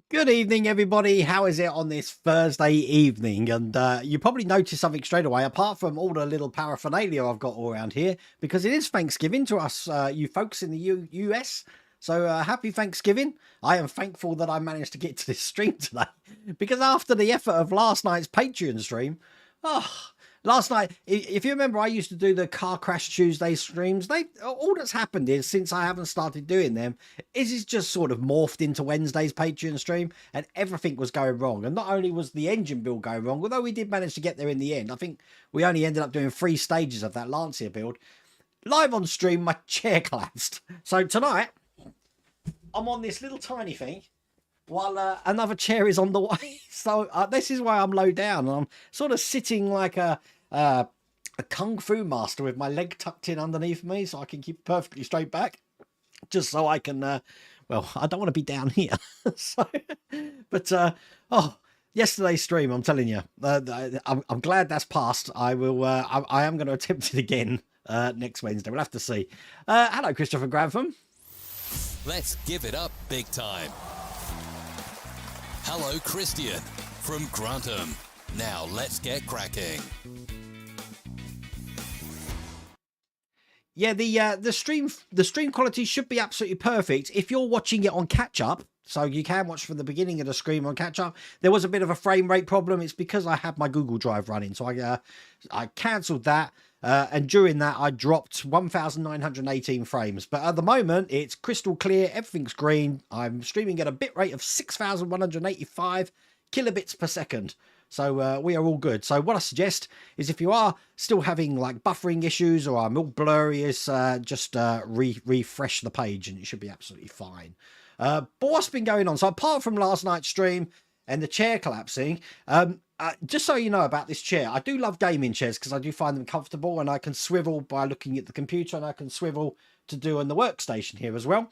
Good evening, everybody. How is it on this Thursday evening? And you probably noticed something straight away, apart from all the little paraphernalia I've got all around here, because it is Thanksgiving to us, you folks in the US. So happy Thanksgiving. I am thankful that I managed to get to this stream today, because after the effort of last night's Patreon stream, oh, last night, if you remember, I used to do the Car Crash Tuesday streams. All that's happened is, since I haven't started doing them, is it's just sort of morphed into Wednesday's Patreon stream, and everything was going wrong. And not only was the engine build going wrong, although we did manage to get there in the end. I think we only ended up doing 3 stages of that Lancaster build. Live on stream, my chair collapsed. So tonight, I'm on this little tiny thing, while another chair is on the way. So this is why I'm low down. I'm sort of sitting like a kung fu master with my leg tucked in underneath me, so I can keep perfectly straight back, just so I can well, I don't want to be down here. So but oh, yesterday's stream, I'm telling you, I'm glad that's passed. I am going to attempt it again next Wednesday. We'll have to see. Hello, Christopher Grantham. Let's give it up big time. Hello, Christian from Grantham. Now let's get cracking. Yeah, the stream quality should be absolutely perfect if you're watching it on catch up. So you can watch from the beginning of the stream on catch up. There was a bit of a frame rate problem. It's because I had my Google Drive running, so I cancelled that. And during that, I dropped 1,918 frames. But at the moment, it's crystal clear. Everything's green. I'm streaming at a bit rate of 6,185 kilobits per second. So we are all good. So what I suggest is, if you are still having like buffering issues or I'm all blurry, is just refresh the page and it should be absolutely fine. But what's been going on? So apart from last night's stream and the chair collapsing, just so you know about this chair, I do love gaming chairs because I do find them comfortable, and I can swivel by looking at the computer, and I can swivel to do on the workstation here as well.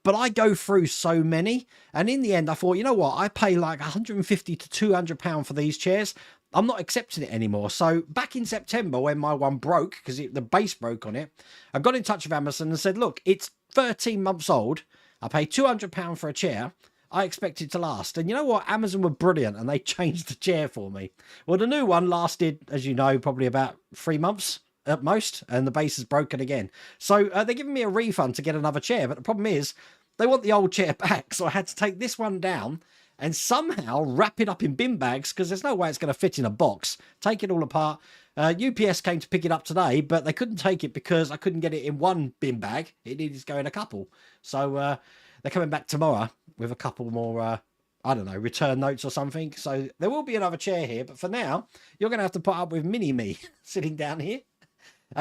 But I go through so many, and in the end I thought, you know what, I pay like 150 to 200 pound for these chairs. I'm not accepting it anymore. So back in September, when my one broke because the base broke on it, I got in touch with Amazon and said, look, it's 13 months old. I pay 200 pound for a chair. I expect it to last. And you know what? Amazon were brilliant, and they changed the chair for me. Well, the new one lasted, as you know, probably about 3 months at most, and the base is broken again. So they're giving me a refund to get another chair, but the problem is they want the old chair back. So I had to take this one down and somehow wrap it up in bin bags, because there's no way it's going to fit in a box. Take it all apart. UPS came to pick it up today, but they couldn't take it because I couldn't get it in one bin bag. It needed to go in a couple. So they're coming back tomorrow with a couple more, I don't know, return notes or something. So there will be another chair here, but for now, you're going to have to put up with mini-me sitting down here.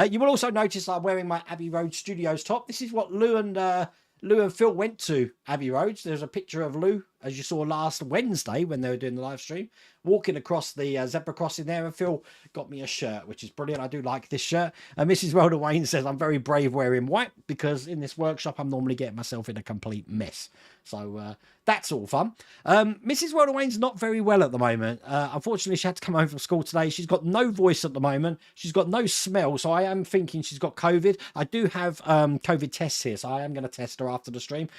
You will also notice I'm wearing my Abbey Road Studios top. This is what Lou and Phil went to Abbey Road. There's a picture of Lou, as you saw last Wednesday when they were doing the live stream, walking across the zebra crossing there, and Phil got me a shirt, which is brilliant. I do like this shirt. And Mrs. Rhoda Wayne says I'm very brave wearing white, because in this workshop I'm normally getting myself in a complete mess. So that's all fun. Mrs. Rhoda Wayne's not very well at the moment. Unfortunately, she had to come home from school today. She's got no voice at the moment. She's got no smell, so I am thinking she's got COVID. I do have COVID tests here, so I am going to test her after the stream.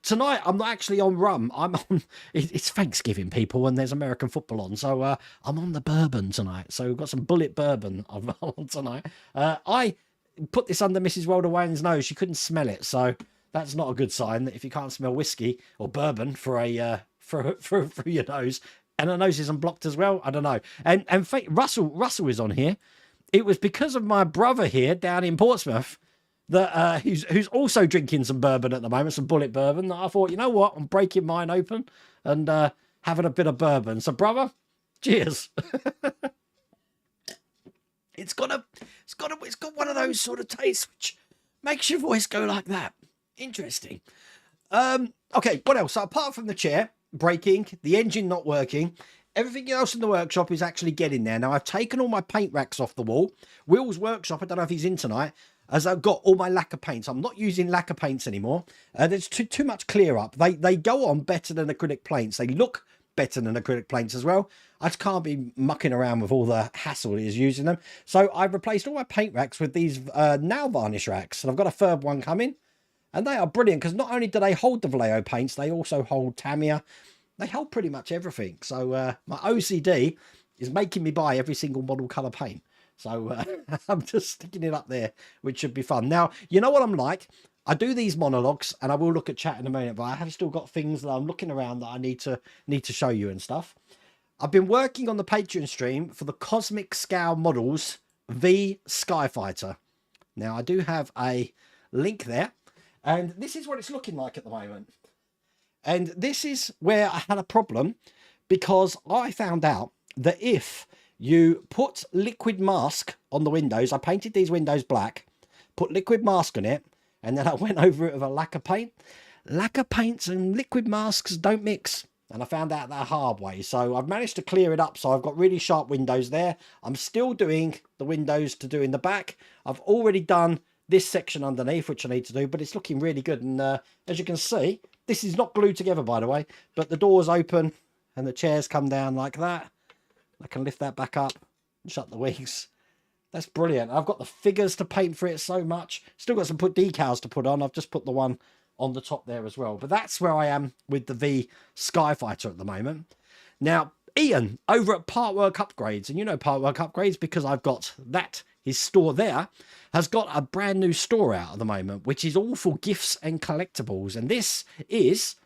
Tonight, I'm not actually on rum. I'm on... It's Thanksgiving, people, and there's American football on, so I'm on the bourbon tonight. So we've got some bullet bourbon on tonight. I put this under Mrs. Rhoda Wayne's nose. She couldn't smell it, so... That's not a good sign, that if you can't smell whiskey or bourbon for your nose, and her nose isn't blocked as well. I don't know. And Russell is on here. It was because of my brother here down in Portsmouth that who's also drinking some bourbon at the moment, some bullet bourbon, that I thought, you know what, I'm breaking mine open and having a bit of bourbon. So brother, cheers. It's got one of those sort of tastes which makes your voice go like that. Interesting. Okay, what else? So apart from the chair breaking, the engine not working, everything else in the workshop is actually getting there. Now, I've taken all my paint racks off the wall. Will's workshop, I don't know if he's in tonight, as I've got all my lacquer paints. I'm not using lacquer paints anymore. There's too much clear up. They go on better than acrylic paints. They look better than acrylic paints as well. I just can't be mucking around with all the hassle it is using them. So I've replaced all my paint racks with these nail varnish racks, and I've got a third one coming. And they are brilliant, because not only do they hold the Vallejo paints, they also hold Tamiya, They hold pretty much everything. So my OCD is making me buy every single model color paint. So I'm just sticking it up there, which should be fun. Now, you know what I'm like? I do these monologues, and I will look at chat in a minute, but I have still got things that I'm looking around that I need to show you and stuff. I've been working on the Patreon stream for the Cosmic Scale Models V Skyfighter. Now, I do have a link there, and this is what it's looking like at the moment. And this is where I had a problem, because I found out that if you put liquid mask on the windows, I painted these windows black, put liquid mask on it, and then I went over it with a lacquer paint. Lacquer paints and liquid masks don't mix. And I found out that hard way. So I've managed to clear it up. So I've got really sharp windows there. I'm still doing the windows to do in the back. I've already done this section underneath, which I need to do, but it's looking really good. And as you can see, this is not glued together, by the way, but the doors open and the chairs come down like that. I can lift that back up and shut the wings. That's brilliant. I've got the figures to paint for it so much. Still got some decals to put on. I've just put the one on the top there as well. But that's where I am with the V Skyfighter at the moment. Now, Ian over at Partwork Upgrades, and you know Partwork Upgrades because I've got that, his store there, has got a brand new store out at the moment, which is all for gifts and collectibles. And this is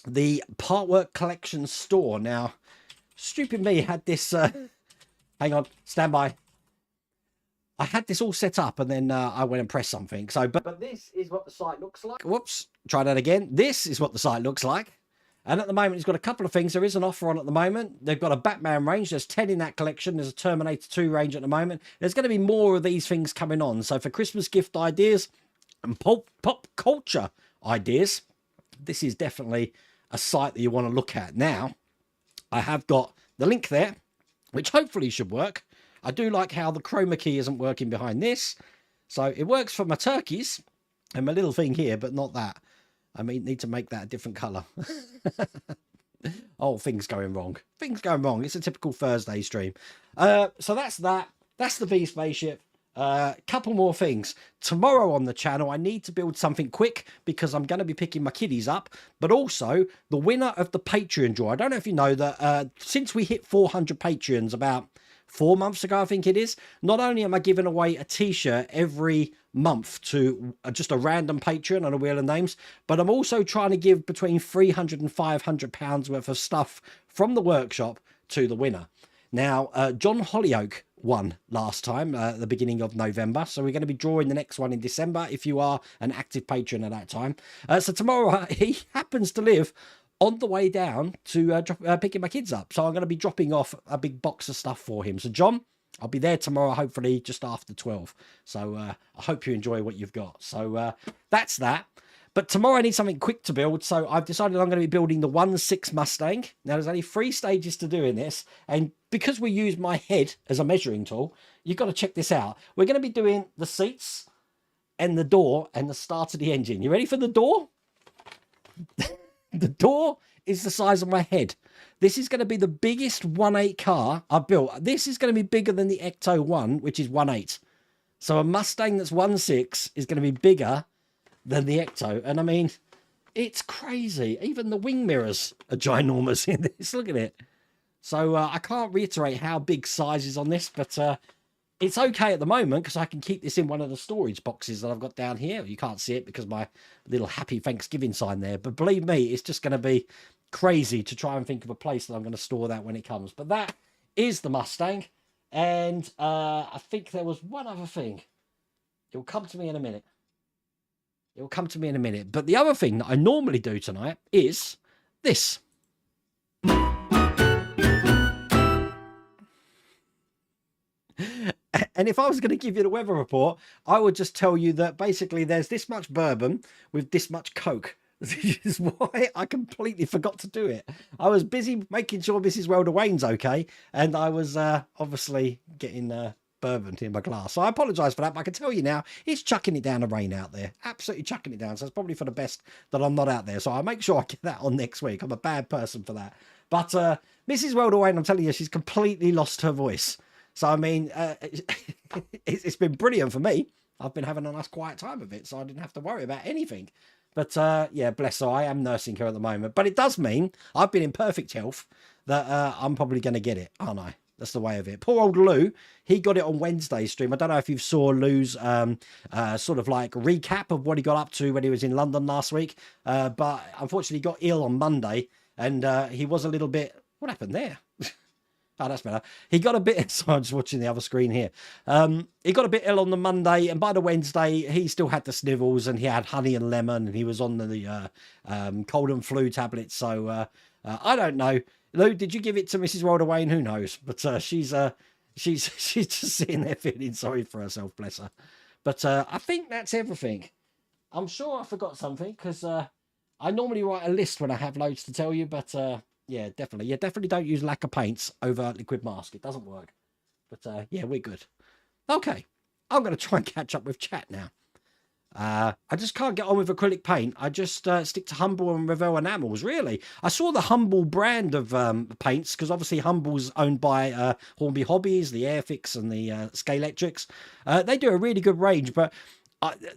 the Partwork Collection store. Now, stupid me had this, hang on, stand by. I had this all set up and then I went and pressed something. So, but this is what the site looks like. Whoops, try that again. This is what the site looks like. And at the moment, it's got a couple of things. There is an offer on at the moment. They've got a Batman range. There's 10 in that collection. There's a Terminator 2 range at the moment. There's going to be more of these things coming on. So for Christmas gift ideas and pop culture ideas, this is definitely a site that you want to look at. Now, I have got the link there, which hopefully should work. I do like how the chroma key isn't working behind this. So it works for my turkeys and my little thing here, but not that. I mean, need to make that a different colour. Oh, things going wrong. Things going wrong. It's a typical Thursday stream. So that's that. That's the V spaceship. Couple more things. Tomorrow on the channel, I need to build something quick because I'm going to be picking my kiddies up. But also, the winner of the Patreon draw. I don't know if you know that since we hit 400 Patreons about 4 months ago, I think it is, not only am I giving away a t-shirt every month to just a random Patreon on a wheel of names, but I'm also trying to give between 300 and 500 pounds worth of stuff from the workshop to the winner. Now, John Hollyoak won last time at the beginning of November, so we're going to be drawing the next one in December if you are an active patron at that time. So tomorrow, he happens to live on the way down to picking my kids up. So I'm going to be dropping off a big box of stuff for him. So John, I'll be there tomorrow, hopefully just after 12. So I hope you enjoy what you've got. So that's that. But tomorrow I need something quick to build. So I've decided I'm going to be building the 1/6 Mustang. Now there's only 3 stages to doing this. And because we use my head as a measuring tool, you've got to check this out. We're going to be doing the seats and the door and the start of the engine. You ready for the door? The door is the size of my head. This is going to be the biggest 1.8 car I've built. This is going to be bigger than the Ecto 1, which is 1.8. So a Mustang that's 1.6 is going to be bigger than the Ecto. And I mean, it's crazy. Even the wing mirrors are ginormous in this. Look at it. So I can't reiterate how big size is on this, but it's okay at the moment because I can keep this in one of the storage boxes that I've got down here. You can't see it because my little happy Thanksgiving sign there. But believe me, it's just going to be crazy to try and think of a place that I'm going to store that when it comes. But that is the Mustang. And I think there was one other thing. It'll come to me in a minute. It'll come to me in a minute. But the other thing that I normally do tonight is this. And if I was going to give you the weather report, I would just tell you that basically there's this much bourbon with this much Coke. This is why I completely forgot to do it. I was busy making sure Mrs. Welder Wayne's okay, and I was obviously getting bourbon in my glass. So I apologise for that, but I can tell you now, it's chucking it down the rain out there. Absolutely chucking it down. So it's probably for the best that I'm not out there. So I'll make sure I get that on next week. I'm a bad person for that. But Mrs. Welder Wayne, I'm telling you, she's completely lost her voice. So, I mean, it's been brilliant for me. I've been having a nice quiet time of it, so I didn't have to worry about anything. But yeah, bless her. I am nursing her at the moment. But it does mean I've been in perfect health that I'm probably going to get it, aren't I? That's the way of it. Poor old Lou, he got it on Wednesday's stream. I don't know if you saw Lou's sort of like recap of what he got up to when he was in London last week. But unfortunately, he got ill on Monday, and he was a little bit... What happened there? Oh, that's better. He got a bit... So I'm just watching the other screen here. He got a bit ill on the Monday, and by the Wednesday, he still had the snivels, and he had honey and lemon, and he was on the cold and flu tablets. So I don't know. Lou, did you give it to Mrs. Wilder Wayne? Who knows? But she's just sitting there feeling sorry for herself, bless her. But I think that's everything. I'm sure I forgot something, because I normally write a list when I have loads to tell you, but yeah, definitely. Yeah, definitely don't use lacquer paints over liquid mask. It doesn't work. But yeah, we're good. Okay, I'm going to try and catch up with chat now. I just can't get on with acrylic paint. I just stick to Humble and Revell enamels, really. I saw the Humble brand of paints, because obviously Humble's owned by Hornby Hobbies, the Airfix and the Scalextrics. They do a really good range, but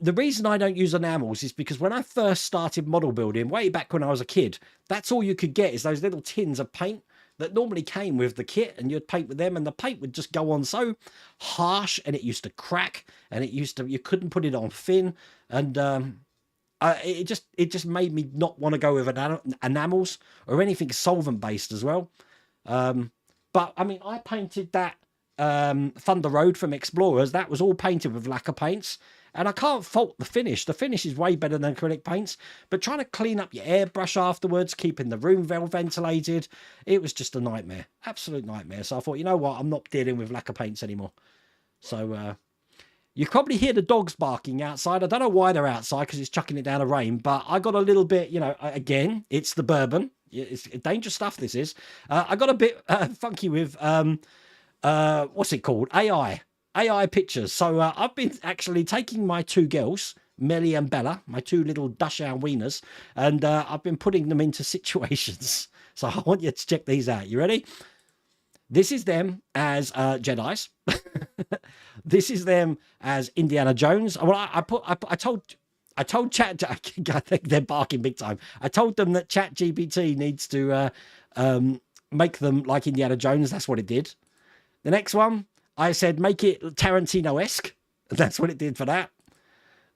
the reason I don't use enamels is because when I first started model building, way back when I was a kid, that's all you could get is those little tins of paint that normally came with the kit, and you'd paint with them, and the paint would just go on so harsh, and it used to crack, and you couldn't put it on thin, and it just made me not want to go with enamels or anything solvent based as well. But I mean, I painted that Thunder Road from Explorers. That was all painted with lacquer paints, and I can't fault the finish. The finish is way better than acrylic paints, but trying to clean up your airbrush afterwards, keeping the room well ventilated, it was just a nightmare. Absolute nightmare. So I thought, you know what, I'm not dealing with lacquer paints anymore. So you probably hear the dogs barking outside. I don't know why they're outside, because it's chucking it down the rain, but I got a little bit, you know, again, it's the bourbon. It's dangerous stuff, this is. I got a bit funky with, what's it called? AI pictures. So I've been actually taking my two girls, Melly and Bella, my two little Dachshund wieners, and I've been putting them into situations. So I want you to check these out. You ready? This is them as Jedis. This is them as Indiana Jones. Well, I told Chat. I think they're barking big time. I told them that Chat GPT needs to make them like Indiana Jones. That's what it did. The next one, I said, make it Tarantino-esque. That's what it did for that.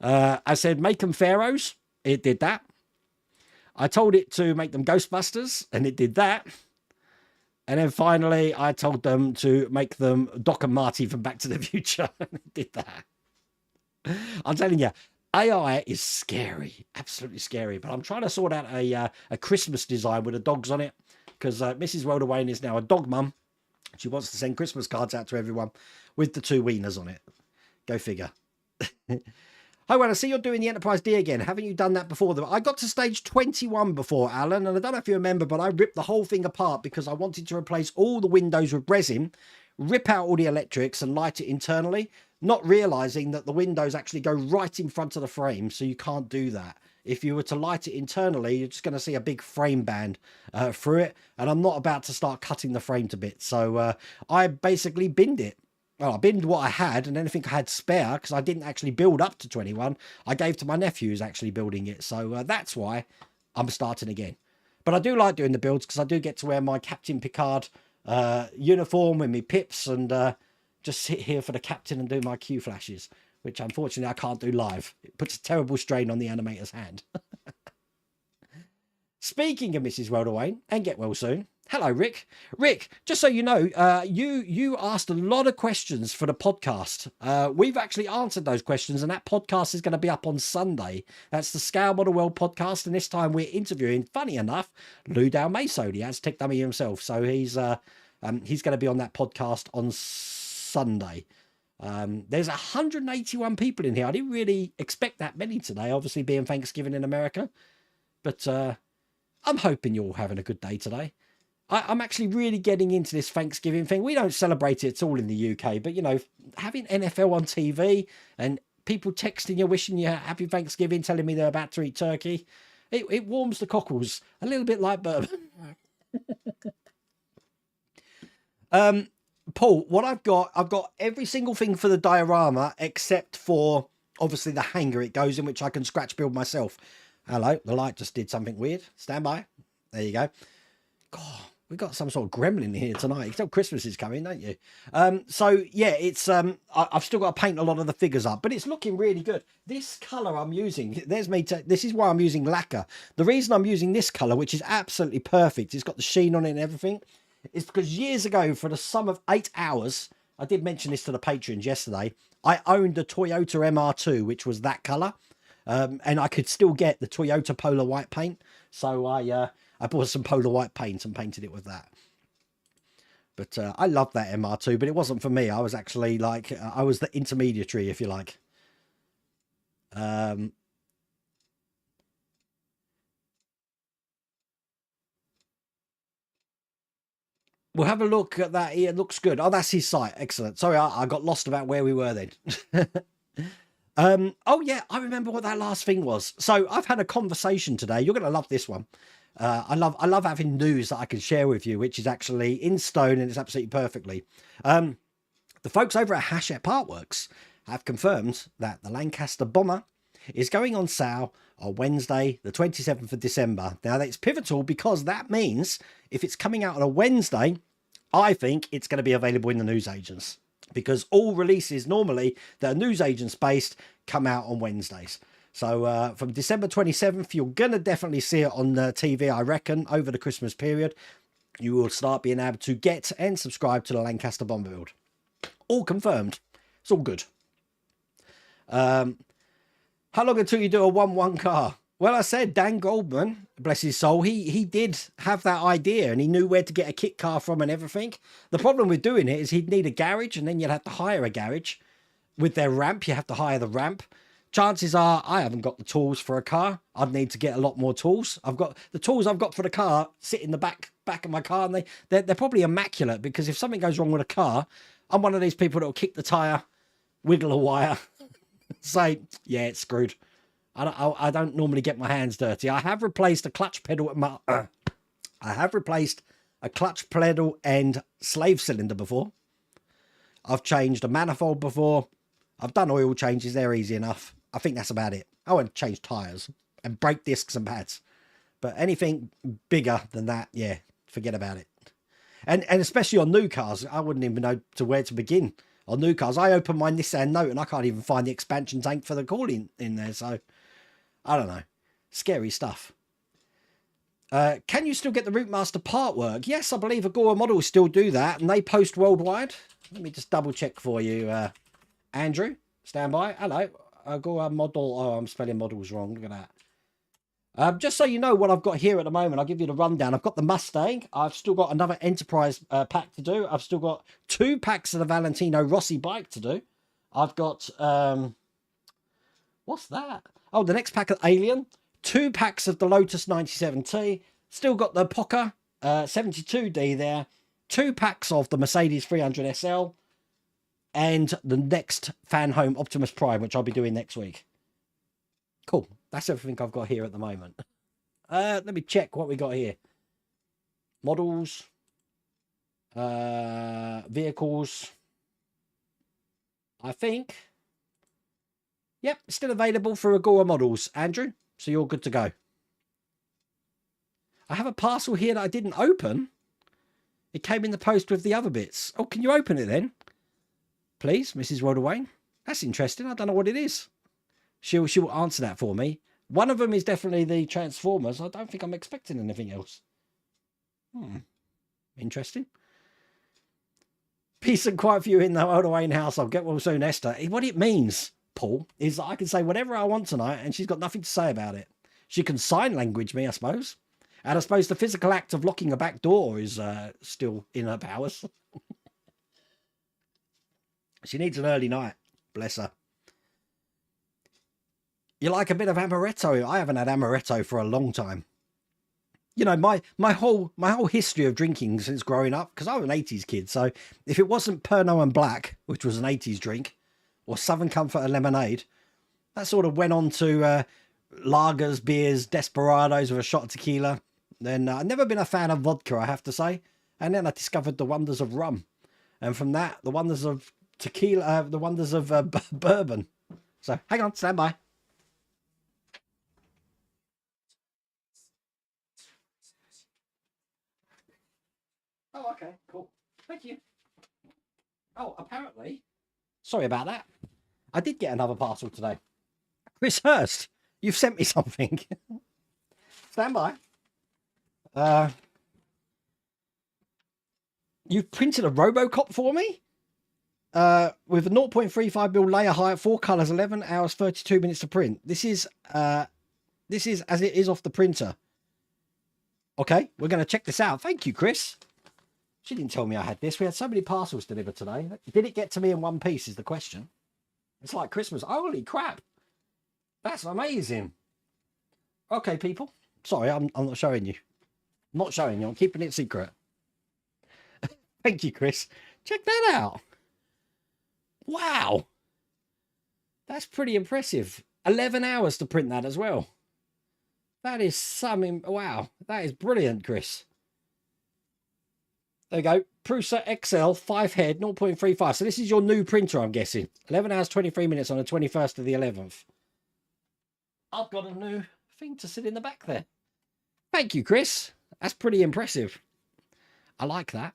I said, make them pharaohs. It did that. I told it to make them Ghostbusters, and it did that. And then finally, I told them to make them Doc and Marty from Back to the Future, and it did that. I'm telling you, AI is scary, absolutely scary. But I'm trying to sort out a Christmas design with the dogs on it, because Mrs. Wayne is now a dog mum. She wants to send Christmas cards out to everyone with the two wieners on it. Go figure. Hi, well, I see you're doing the Enterprise D again. Haven't you done that before? I got to stage 21 before, Alan, and I don't know if you remember, but I ripped the whole thing apart because I wanted to replace all the windows with resin, rip out all the electrics and light it internally, not realizing that the windows actually go right in front of the frame, so you can't do that. If you were to light it internally, you're just going to see a big frame band through it. And I'm not about to start cutting the frame to bits. So I basically binned it. Well, I binned what I had, and anything I had spare, because I didn't actually build up to 21, I gave to my nephew who's actually building it. So that's why I'm starting again. But I do like doing the builds, because I do get to wear my Captain Picard uniform with me pips, and just sit here for the captain and do my Q flashes, which unfortunately I can't do live. It puts a terrible strain on the animator's hand. Speaking of Mrs. Wayne, and get well soon. Hello, Rick. Rick, just so you know, you asked a lot of questions for the podcast. We've actually answered those questions, and that podcast is going to be up on Sunday. That's the Scale Model World podcast, and this time we're interviewing, funny enough, Lou Dalmaso, the Aztec dummy himself. So he's going to be on that podcast on Sunday. There's 181 people in here. I didn't really expect that many today, obviously being Thanksgiving in America. But I'm hoping you're all having a good day today. I'm actually really getting into this Thanksgiving thing. We don't celebrate it at all in the UK, but, you know, having NFL on TV and people texting you, wishing you happy Thanksgiving, telling me they're about to eat turkey, it warms the cockles, a little bit like bourbon. Paul, what I've got every single thing for the diorama except for obviously the hanger it goes in, which I can scratch build myself. Hello, the light just did something weird. Stand by. There you go. God, we've got some sort of gremlin here tonight. You can tell Christmas is coming, don't you? So yeah, it's I've still got to paint a lot of the figures up, but it's looking really good. This color I'm using, this is why I'm using lacquer. The reason I'm using this color, which is absolutely perfect, it's got the sheen on it and everything, is because years ago, for the sum of 8 hours, I did mention this to the patrons yesterday, I owned a Toyota MR2, which was that color. And I could still get the Toyota Polar White paint. So I bought some Polar White paint and painted it with that. But I love that MR2, but it wasn't for me. I was actually like, I was the intermediary, if you like. We'll have a look at that. It looks good. Oh, that's his site. Excellent. Sorry, I got lost about where we were then. Oh yeah, I remember what that last thing was. So I've had a conversation today. You're going to love this one. I love having news that I can share with you, which is actually in stone and it's absolutely perfectly. The folks over at Hachette Artworks have confirmed that the Lancaster Bomber is going on sale on Wednesday, the 27th of December. Now that's pivotal because that means if it's coming out on a Wednesday, I think it's going to be available in the newsagents, because all releases normally that are newsagents based come out on Wednesdays. So from December 27th, you're going to definitely see it on the TV, I reckon, over the Christmas period. You will start being able to get and subscribe to the Lancaster Bomber build. All confirmed. It's all good. How long until you do a 1-1 car? Well, I said Dan Goldman, bless his soul, he did have that idea and he knew where to get a kit car from and everything. The problem with doing it is he'd need a garage and then you'd have to hire a garage. With their ramp, you have to hire the ramp. Chances are I haven't got the tools for a car. I'd need to get a lot more tools. I've got the tools I've got for the car sit in the back of my car, and they're probably immaculate, because if something goes wrong with a car, I'm one of these people that will kick the tire, wiggle a wire, say, yeah, it's screwed. I don't normally get my hands dirty. I have replaced a clutch pedal I have replaced a clutch pedal and slave cylinder before. I've changed a manifold before. I've done oil changes. They're easy enough. I think that's about it. I want to change tires and brake discs and pads. But anything bigger than that, yeah, forget about it. And especially on new cars, I wouldn't even know where to begin. On new cars, I open my Nissan Note and I can't even find the expansion tank for the cooling in there. So, I don't know. Scary stuff. Can you still get the Routemaster part work? Yes, I believe Agora Models still do that, and they post worldwide. Let me just double check for you, Andrew. Stand by. Hello. Agora Model. Oh, I'm spelling models wrong. Look at that. Just so you know what I've got here at the moment, I'll give you the rundown. I've got the Mustang. I've still got another Enterprise pack to do. I've still got 2 packs of the Valentino Rossi bike to do. I've got... what's that? Oh, the next pack of Alien. 2 packs of the Lotus 97T. Still got the Poca 72D there. 2 packs of the Mercedes 300 SL. And the next fan home Optimus Prime, which I'll be doing next week. Cool. That's everything I've got here at the moment. Let me check what we got here. Models. Vehicles. I think. Yep, still available for Agora Models, Andrew. So you're good to go. I have a parcel here that I didn't open. It came in the post with the other bits. Oh, can you open it then? Please, Mrs. Rodawayne. That's interesting. I don't know what it is. She will answer that for me. One of them is definitely the Transformers. I don't think I'm expecting anything else. Interesting. Peace and quiet for you in the Rodawayne house. I'll get well soon, Esther. What it means, Paul, is that I can say whatever I want tonight and she's got nothing to say about it. She can sign language me, I suppose. And I suppose the physical act of locking a back door is still in her powers. She needs an early night. Bless her. You like a bit of amaretto? I haven't had amaretto for a long time. You know, my whole history of drinking since growing up, because I was an 80s kid, so if it wasn't Pernod and Black, which was an 80s drink, or Southern Comfort and lemonade, that sort of went on to lagers, beers, desperados with a shot of tequila. Then I've never been a fan of vodka, I have to say. And then I discovered the wonders of rum. And from that, the wonders of tequila, the wonders of bourbon. So hang on, stand by. Oh, okay, cool. Thank you. Oh, apparently. Sorry about that. I did get another parcel today. Chris Hurst, you've sent me something. Stand by. You've printed a Robocop for me? With a 0.35mm layer height, 4 colours, 11 hours, 32 minutes to print. This is as it is off the printer. Okay, we're going to check this out. Thank you, Chris. She didn't tell me I had this. We had so many parcels delivered today. Did it get to me in one piece is the question. It's like Christmas. Holy crap. That's amazing. Okay, people. Sorry, I'm not showing you. I'm not showing you. I'm keeping it secret. Thank you, Chris. Check that out. Wow. That's pretty impressive. 11 hours to print that as well. That is something. Wow. That is brilliant, Chris. There you go. Prusa XL 5 head 0.35. So this is your new printer, I'm guessing. 11 hours, 23 minutes on the 21st of the 11th. I've got a new thing to sit in the back there. Thank you, Chris. That's pretty impressive. I like that.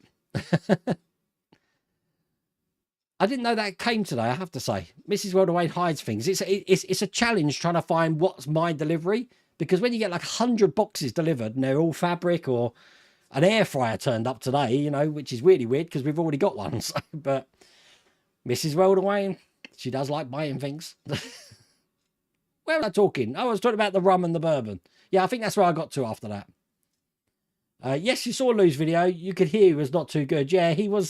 I didn't know that came today, I have to say. Mrs. Worldaway hides things. It's a challenge trying to find what's my delivery, because when you get like 100 boxes delivered and they're all fabric, or an air fryer turned up today, you know, which is really weird because we've already got one. So, but Mrs. Worldaway, she does like buying things. Where was I talking? Oh, I was talking about the rum and the bourbon. Yeah, I think that's where I got to after that. Yes, you saw Lou's video. You could hear he was not too good. Yeah, he was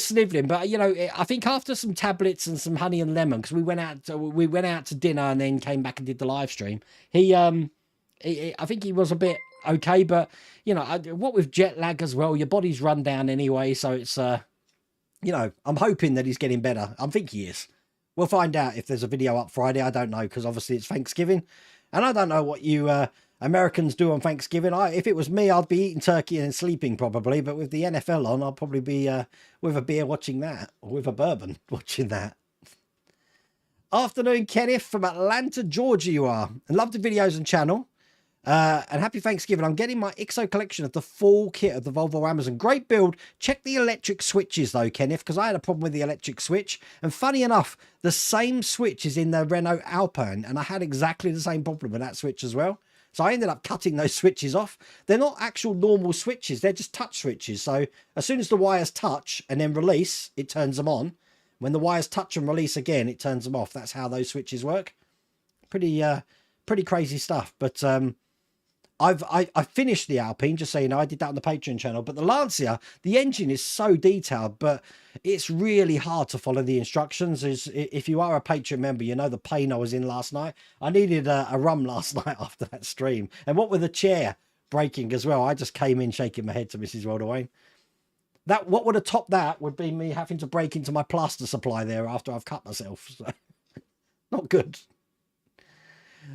snivelling, but you know, I think after some tablets and some honey and lemon, because we went out to dinner and then came back and did the live stream. I think he was a bit okay, but you know, what with jet lag as well, your body's run down anyway, so it's you know, I'm hoping that he's getting better. I think he is. We'll find out if there's a video up Friday. I don't know, because obviously it's Thanksgiving, and I don't know what you Americans do on Thanksgiving. If it was me, I'd be eating turkey and sleeping probably, but with the NFL on, I'll probably be with a beer watching that, or with a bourbon watching that. Afternoon, Kenneth from Atlanta, Georgia you are, and love the videos and channel. And happy Thanksgiving. I'm getting my IXO collection of the full kit of the Volvo Amazon. Great build. Check the electric switches though, Kenneth, because I had a problem with the electric switch. And funny enough, the same switch is in the Renault Alpine, and I had exactly the same problem with that switch as well. So I ended up cutting those switches off. They're not actual normal switches. They're just touch switches. So as soon as the wires touch and then release, it turns them on. When the wires touch and release again, it turns them off. That's how those switches work. Pretty crazy stuff. But I finished the Alpine, just so you know. I did that on the Patreon channel. But the Lancia, the engine is so detailed, but it's really hard to follow the instructions. If you are a Patreon member, you know the pain I was in last night. I needed a rum last night after that stream. And what with the chair breaking as well, I just came in shaking my head to Mrs. Worldaway. What would have topped that would be me having to break into my plaster supply there after I've cut myself. So, not good.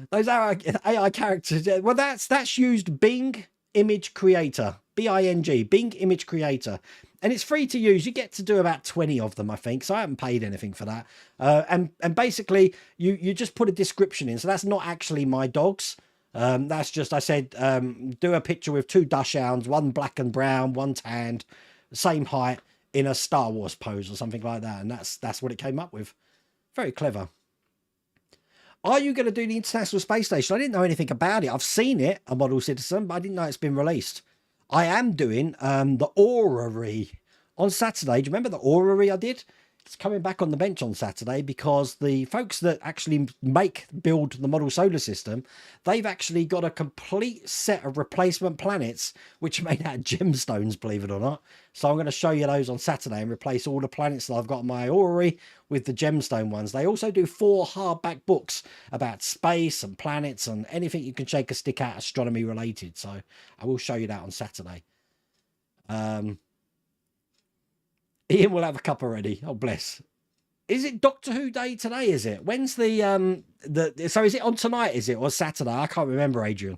Those AI characters, well, that's used Bing Image Creator, B-I-N-G, Bing Image Creator, and it's free to use. You get to do about 20 of them, I think, so I haven't paid anything for that. And basically, you just put a description in, so that's not actually my dogs. That's just, I said, do a picture with 2 dachshunds, one black and brown, one tanned, same height, in a Star Wars pose or something like that, and that's what it came up with. Very clever. Are you going to do the International Space Station? I didn't know anything about it. I've seen it, a Model Citizen, but I didn't know it's been released. I am doing the Orrery on Saturday. Do you remember the Orrery I did? It's coming back on the bench on Saturday because the folks that actually build the model solar system, they've actually got a complete set of replacement planets which are made out of gemstones, believe it or not. So I'm going to show you those on Saturday and replace all the planets that I've got on my Orrery with the gemstone ones. They also do 4 hardback books about space and planets and anything you can shake a stick at astronomy related. So I will show you that on Saturday. Ian will have a cup already. Oh, bless. Is it Doctor Who Day today, is it? When's so is it on tonight, is it? Or Saturday? I can't remember, Adrian.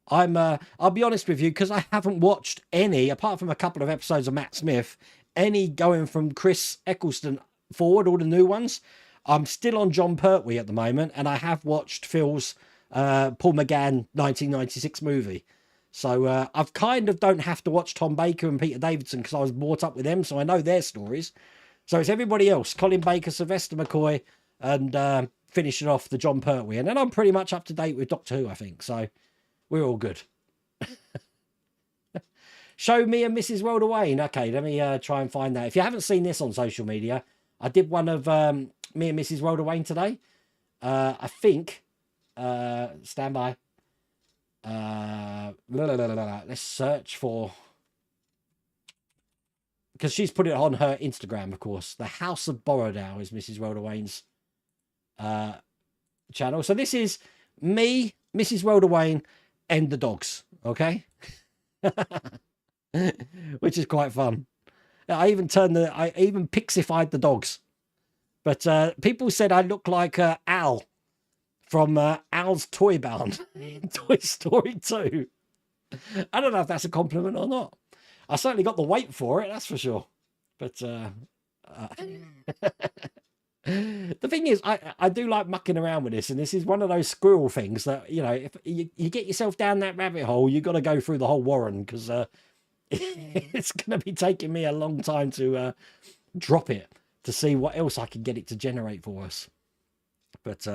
I'll be honest with you, because I haven't watched any, apart from a couple of episodes of Matt Smith, any going from Chris Eccleston forward, all the new ones. I'm still on John Pertwee at the moment, and I have watched Phil's Paul McGann 1996 movie. So I've kind of don't have to watch Tom Baker and Peter Davidson because I was brought up with them, so I know their stories. So it's everybody else: Colin Baker, Sylvester McCoy, and finishing off the John Pertwee. And then I'm pretty much up to date with Doctor Who, I think. So we're all good. Show me and Mrs. Rhoda Wayne. Okay, let me try and find that. If you haven't seen this on social media, I did one of me and Mrs. Rhoda Wayne today. I think. Stand by. Let's search for, because she's put it on her Instagram, of course. The House of Borrowdale is Mrs. Rhoda Wayne's channel. So this is me, Mrs. Rhoda Wayne, and the dogs. Okay. Which is quite fun. I even pixified the dogs. But people said I look like Al from Al's Toy Bound in Toy Story 2. I don't know if that's a compliment or not. I certainly got the weight for it, that's for sure. But the thing is, I do like mucking around with this, and this is one of those squirrel things that, you know, if you get yourself down that rabbit hole, you've got to go through the whole warren, because it's going to be taking me a long time to drop it to see what else I can get it to generate for us. But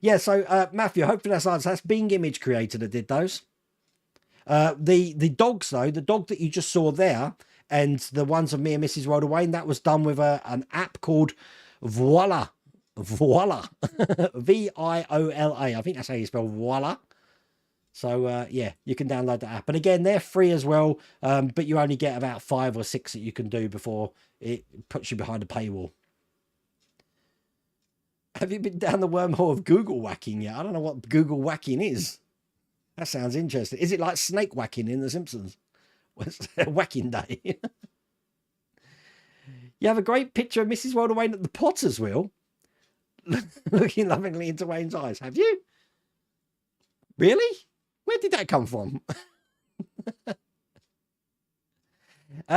yeah, so Matthew, hopefully that's Bing Image Creator that did those. The dogs, though, the dog that you just saw there, and the ones of me and Mrs. Rhoda Wayne, that was done with an app called Voila. Voila. Viola. I think that's how you spell voila. So yeah, you can download the app. And again, they're free as well, but you only get about 5 or 6 that you can do before it puts you behind a paywall. Have you been down the wormhole of Google whacking yet? I don't know what Google whacking is. That sounds interesting. Is it like snake whacking in The Simpsons? What's whacking day? You have a great picture of Mrs. Rhoda Wayne at the Potter's Wheel, looking lovingly into Wayne's eyes. Have you? Really? Where did that come from?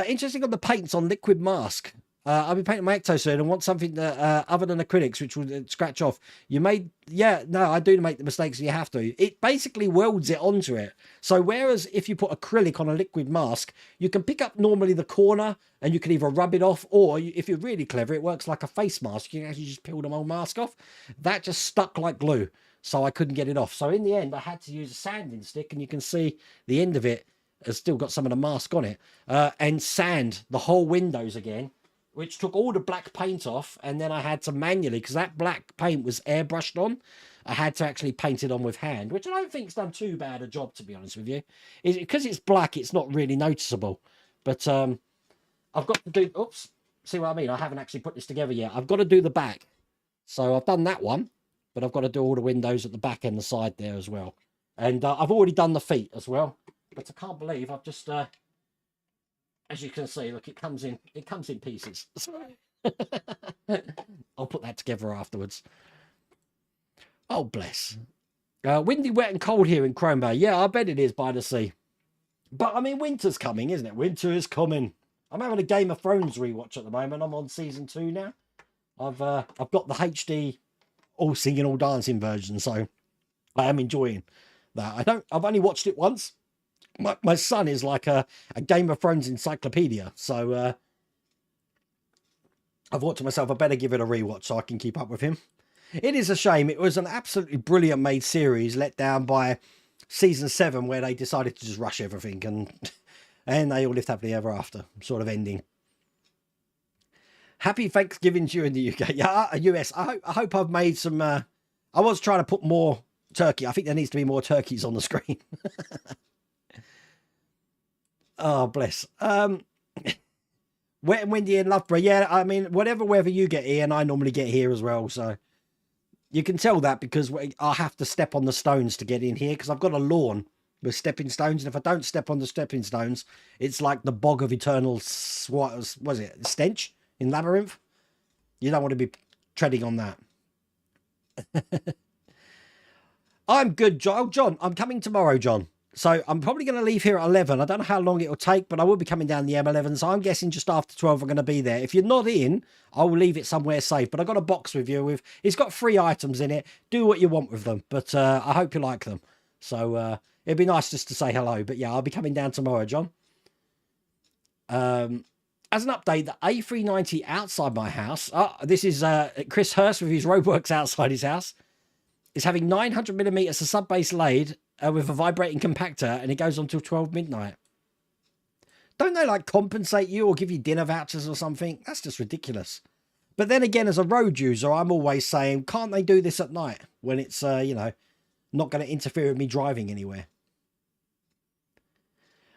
Interesting on the paints on Liquid Mask. I'll be painting my ectosuit and want something that other than acrylics, which will scratch off. You made, yeah, no, I do make the mistakes you have to. It basically welds it onto it. So whereas if you put acrylic on a liquid mask, you can pick up normally the corner and you can either rub it off, or if you're really clever, it works like a face mask. You can actually just peel the whole mask off. That just stuck like glue, so I couldn't get it off. So in the end, I had to use a sanding stick, and you can see the end of it has still got some of the mask on it, and sand the whole windows again, which took all the black paint off. And then I had to manually, because that black paint was airbrushed on, I had to actually paint it on with hand, which I don't think's done too bad a job, to be honest with you. Because it's black, it's not really noticeable. But I've got to do, oops, see what I mean? I haven't actually put this together yet. I've got to do the back. So I've done that one, but I've got to do all the windows at the back and the side there as well. And I've already done the feet as well. But I can't believe I've just... as you can see, look, it comes in pieces. I'll put that together afterwards. Oh, bless. Windy, wet and cold here in Crome Bay. Yeah, I bet it is by the sea. But, I mean, winter's coming, isn't it? Winter is coming. I'm having a Game of Thrones rewatch at the moment. I'm on season 2 now. I've got the HD all singing, all dancing version, so I am enjoying that. I've only watched it once. My son is like a Game of Thrones encyclopedia, so I thought to myself, I better give it a rewatch so I can keep up with him. It is a shame. It was an absolutely brilliant made series, let down by season 7, where they decided to just rush everything, and they all lived happily ever after, sort of ending. Happy Thanksgiving to you in the UK. Yeah, US. I hope I've made some... I was trying to put more turkey. I think there needs to be more turkeys on the screen. Oh, bless. Wet and windy in Loughborough. Yeah, I mean, whatever weather you get here, and I normally get here as well. So you can tell that because I have to step on the stones to get in here, because I've got a lawn with stepping stones. And if I don't step on the stepping stones, it's like the bog of eternal, what was it, stench in Labyrinth. You don't want to be treading on that. I'm good, John. I'm coming tomorrow, John. So I'm probably going to leave here at 11. I don't know how long it'll take, but I will be coming down the M11. So I'm guessing just after 12, I'm going to be there. If you're not in, I'll leave it somewhere safe. But I've got a box with you. It's got 3 items in it. Do what you want with them. But I hope you like them. So it'd be nice just to say hello. But yeah, I'll be coming down tomorrow, John. As an update, the A390 outside my house, this is Chris Hurst with his roadworks outside his house, is having 900 millimeters of sub-base laid with a vibrating compactor, and it goes on till 12 midnight. Don't they like compensate you or give you dinner vouchers or something? That's just ridiculous. But then again, as a road user, I'm always saying, can't they do this at night when it's, you know, not going to interfere with me driving anywhere?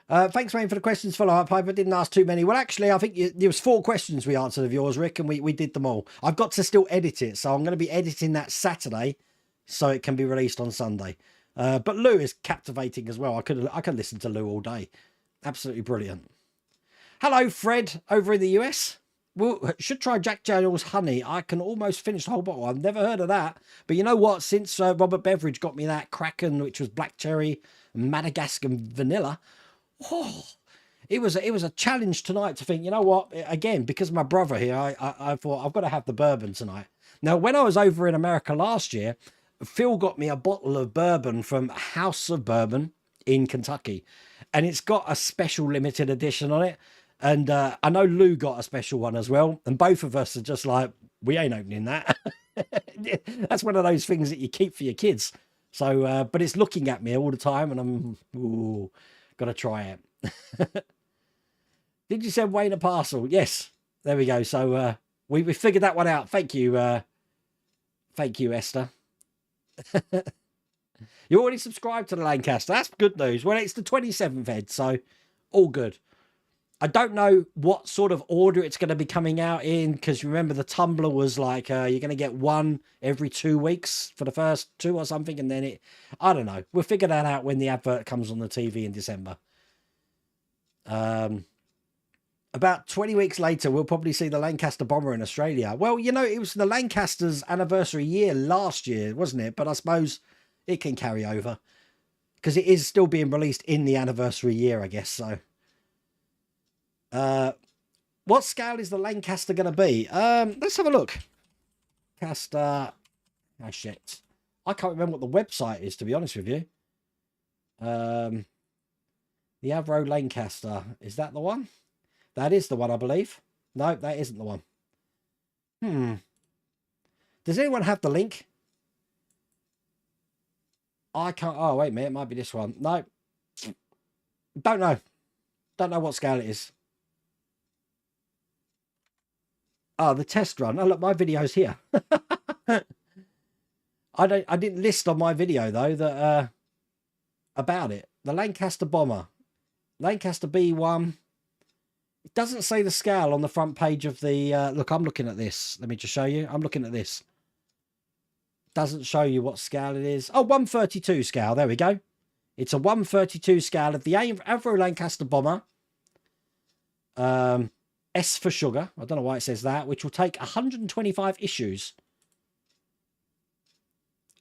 Thanks, Wayne, for the questions follow-up. I didn't ask too many. Well, actually, I think there was 4 questions we answered of yours, Rick, and we did them all. I've got to still edit it, so I'm going to be editing that Saturday so it can be released on Sunday. But Lou is captivating as well. I could listen to Lou all day. Absolutely brilliant. Hello, Fred, over in the US. Well, should try Jack Daniel's honey. I can almost finish the whole bottle. I've never heard of that. But you know what? Since Robert Beveridge got me that Kraken, which was black cherry, Madagascar vanilla, it was a challenge tonight to think, you know what? Again, because of my brother here, I thought I've got to have the bourbon tonight. Now, when I was over in America last year, Phil got me a bottle of bourbon from House of Bourbon in Kentucky, and it's got a special limited edition on it. And I know Lou got a special one as well. And both of us are just like, we ain't opening that. That's one of those things that you keep for your kids. So, but it's looking at me all the time, and I'm got to try it. Did you send Wayne a parcel? Yes. There we go. So we figured that one out. Thank you, Esther. You already subscribed to the Lancaster. That's good news. Well, it's the 27th, Ed, so all good. I don't know what sort of order it's going to be coming out in, because remember the tumbler was like you're going to get one every 2 weeks for the first 2 or something, and then I don't know. We'll figure that out when the advert comes on the TV in December. About 20 weeks later, we'll probably see the Lancaster bomber in Australia. Well, you know, it was the Lancaster's anniversary year last year, wasn't it? But I suppose it can carry over because it is still being released in the anniversary year, I guess. So what scale is the Lancaster going to be? Let's have a look. Lancaster. Oh, shit. I can't remember what the website is, to be honest with you. The Avro Lancaster. Is that the one? That is the one, I believe. No, that isn't the one. Does anyone have the link? I can't. Oh, wait a minute. It might be this one. No. Don't know. Don't know what scale it is. Oh, the test run. Oh, look, my video's here. I didn't list on my video though that about it. The Lancaster bomber, Lancaster B1. It doesn't say the scale on the front page of the. Look, I'm looking at this. Let me just show you. I'm looking at this. Doesn't show you what scale it is. Oh, 132 scale. There we go. It's a 132 scale of the Avro Lancaster bomber. S for sugar. I don't know why it says that, which will take 125 issues.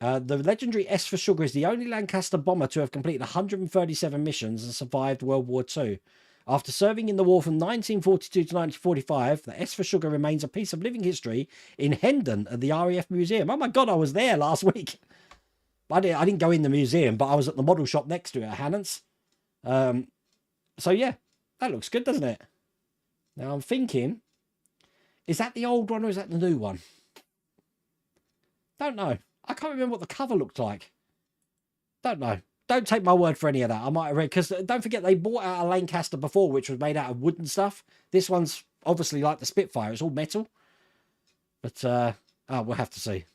The legendary S for sugar is the only Lancaster bomber to have completed 137 missions and survived World War II. After serving in the war from 1942 to 1945, the S for sugar remains a piece of living history in Hendon at the RAF Museum. Oh my God, I was there last week. I didn't go in the museum, but I was at the model shop next to it at Hannon's. So yeah, that looks good, doesn't it? Now I'm thinking, is that the old one or is that the new one? Don't know. I can't remember what the cover looked like. Don't know. Don't take my word for any of that. I might have read, because don't forget they bought out a Lancaster before, which was made out of wood and stuff. This one's obviously like the Spitfire. It's all metal. But we'll have to see.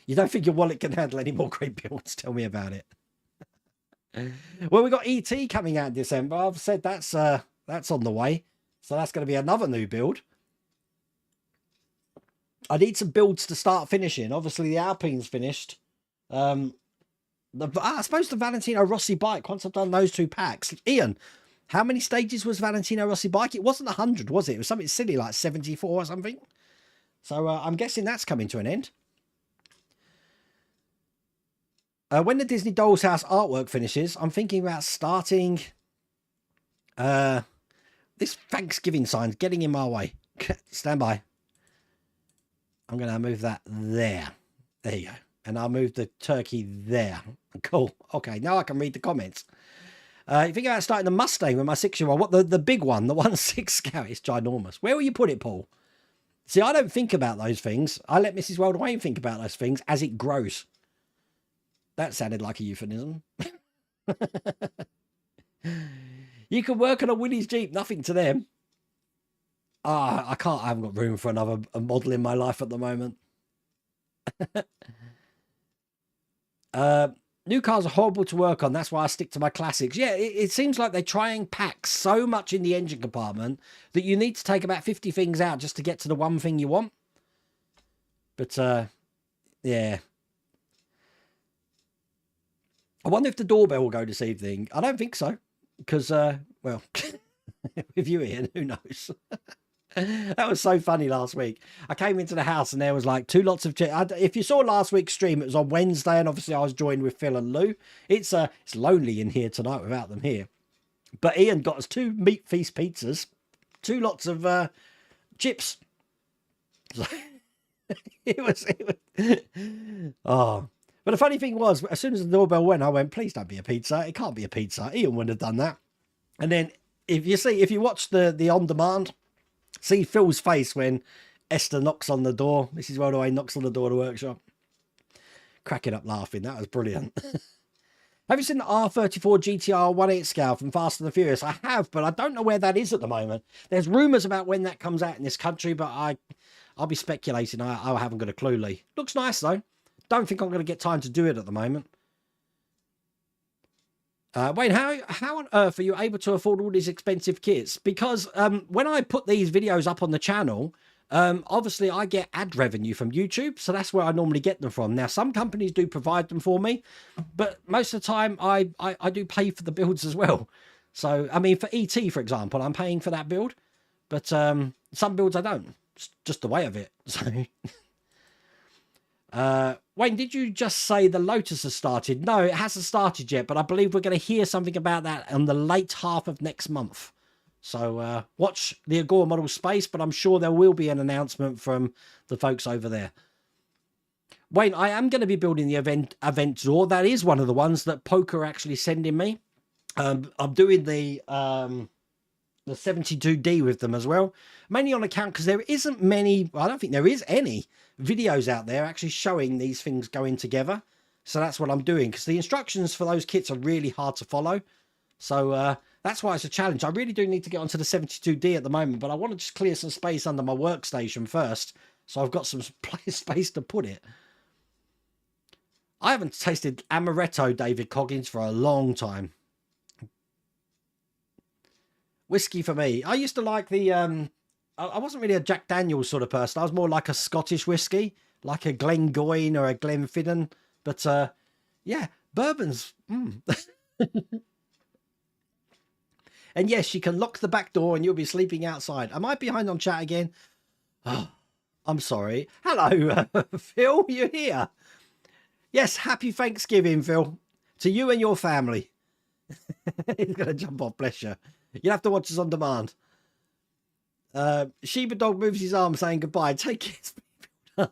You don't think your wallet can handle any more great builds? Tell me about it. Well, we got ET coming out in December. I've said that's on the way. So that's going to be another new build. I need some builds to start finishing. Obviously, the Alpine's finished. I suppose the Valentino Rossi bike, once I've done those 2 packs. Ian, how many stages was Valentino Rossi bike? It wasn't 100, was it? It was something silly like 74 or something. So I'm guessing that's coming to an end. When the Disney Doll's House artwork finishes, I'm thinking about starting... this Thanksgiving sign's getting in my way. Stand by. I'm going to move that there. There you go. And I'll move the turkey there. Cool. Okay, now I can read the comments. You think about starting the Mustang with my 6-year-old? What, the big one, the 1.6 Scout? It's ginormous. Where will you put it, Paul? See, I don't think about those things. I let Mrs. Wayne think about those things as it grows. That sounded like a euphemism. You can work on a Willys Jeep, nothing to them. I can't. I haven't got room for another model in my life at the moment. New cars are horrible to work on. That's why I stick to my classics. Yeah, it seems like they try and pack so much in the engine compartment that you need to take about 50 things out just to get to the one thing you want. But, yeah. I wonder if the doorbell will go this evening. I don't think so. Because, well, with you, Ian, who knows? That was so funny last week. I came into the house and there was like 2 lots of if you saw last week's stream, it was on Wednesday, and obviously I was joined with Phil and Lou. It's lonely in here tonight without them here. But Ian got us 2 meat feast pizzas, 2 lots of chips. So, it was oh. But the funny thing was, as soon as the doorbell went, I went, please don't be a pizza. It can't be a pizza. Ian wouldn't have done that. And then if you watch the on demand, see Phil's face when Esther knocks on the door. Mrs. Waldaway knocks on the door of the workshop. Cracking up laughing. That was brilliant. Have you seen the R34 GTR 1.8 scale from Fast and the Furious? I have, but I don't know where that is at the moment. There's rumours about when that comes out in this country, but I'll be speculating. I haven't got a clue, Lee. Looks nice, though. Don't think I'm going to get time to do it at the moment. Wayne, how on earth are you able to afford all these expensive kits? Because when I put these videos up on the channel, obviously I get ad revenue from YouTube, so that's where I normally get them from. Now, some companies do provide them for me, but most of the time I do pay for the builds as well. So, I mean, for ET, for example, I'm paying for that build, but some builds I don't. It's just the way of it. So... Wayne, did you just say the Lotus has started? No, it hasn't started yet, but I believe we're going to hear something about that on the late half of next month. So watch the Agora model space, but I'm sure there will be an announcement from the folks over there. Wayne, I am going to be building the event door. That is one of the ones that Poker actually sending me. I'm doing the 72D with them as well, mainly on account because there isn't many, I don't think there is any videos out there actually showing these things going together. So that's what I'm doing, because the instructions for those kits are really hard to follow. So that's why it's a challenge. I really do need to get onto the 72D at the moment, but I want to just clear some space under my workstation first, so I've got some space to put it. I haven't tasted amaretto, David Coggins, for a long time. Whiskey for me. I used to like the, I wasn't really a Jack Daniels sort of person. I was more like a Scottish whiskey, like a Glengoyne or a Glenfiddich. But, yeah, bourbons. And yes, you can lock the back door and you'll be sleeping outside. Am I behind on chat again? Oh, I'm sorry. Hello, Phil, you're here. Yes, happy Thanksgiving, Phil. To you and your family. He's going to jump off, bless you. You'll have to watch us on demand. Sheba Dog moves his arm saying goodbye. Take it.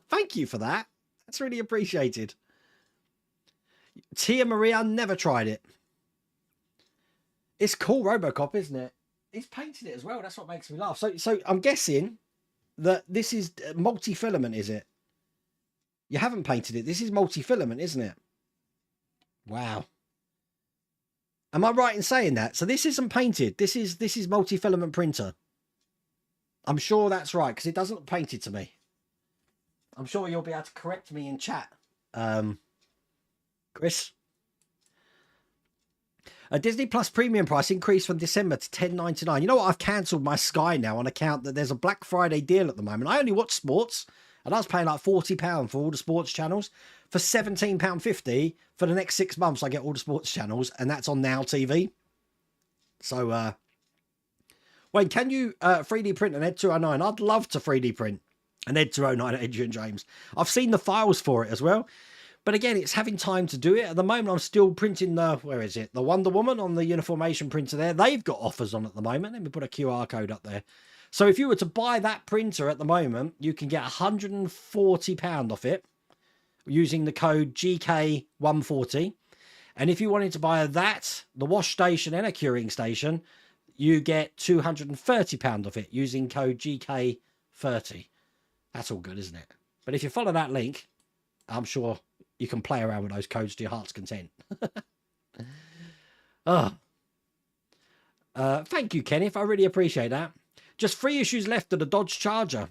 Thank you for that. That's really appreciated. Tia Maria, never tried it. It's cool Robocop, isn't it? He's painted it as well. That's what makes me laugh. So I'm guessing that this is multi-filament, is it? You haven't painted it. This is multi-filament, isn't it? Wow. Am I right in saying that? So this isn't painted. This is multi-filament printer. I'm sure that's right, because it doesn't look painted to me. I'm sure you'll be able to correct me in chat. Chris? A Disney Plus premium price increased from December to $10.99. You know what? I've cancelled my Sky now on account that there's a Black Friday deal at the moment. I only watch sports, and I was paying like £40 for all the sports channels. For £17.50 for the next 6 months, I get all the sports channels, and that's on Now TV. So, Wayne, can you 3D print an Ed 209? I'd love to 3D print an Ed 209 at Adrian James. I've seen the files for it as well. But again, it's having time to do it. At the moment, I'm still printing the, where is it? The Wonder Woman on the Uniformation printer there. They've got offers on at the moment. Let me put a QR code up there. So if you were to buy that printer at the moment, you can get £140 off it, using the code GK140. And if you wanted to buy that, the wash station and a curing station, you get £230 of it using code GK30. That's all good, isn't it? But if you follow that link, I'm sure you can play around with those codes to your heart's content. Thank you, Kenneth. I really appreciate that. Just 3 issues left of the Dodge Charger